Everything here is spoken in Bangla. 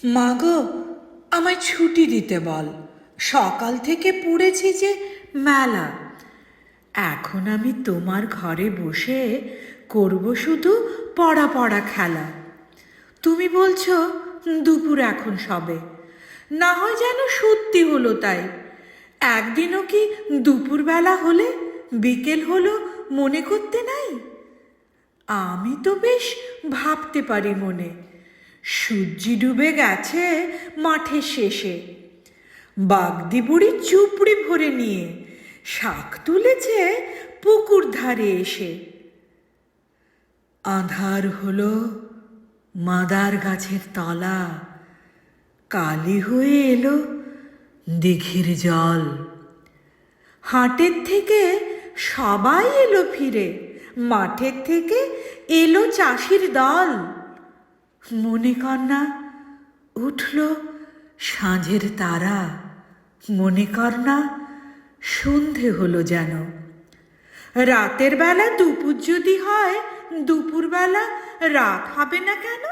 মা গো, আমায় ছুটি দিতে বল। সকাল থেকে পড়েছি যে মেলা। এখন আমি তোমার ঘরে বসে করব শুধু পড়া পড়া খেলা। তুমি বলছো দুপুর এখন সবে, না হয় যেন সত্যি হলো তাই। একদিনও কি দুপুরবেলা হলে বিকেল হলো মনে করতে নাই? আমি তো বেশ ভাবতে পারি মনে। সূর্যি ডুবে গেছে মাঠের শেষে, বাগদি বুড়ি চুপড়ি ভরে নিয়ে শাক তুলেছে পুকুর ধারে এসে। আঁধার হলো মাদার গাছের তলা, কালি হয়ে এলো দিঘির জল। হাটের থেকে সবাই এলো ফিরে, মাঠের থেকে এলো চাষির দল। মনে কর না উঠল সাঁঝের তারা, মনে কর না সন্ধে হলো যেন। রাতের বেলা দুপুর যদি হয়, দুপুরবেলা রাত হবে না কেন?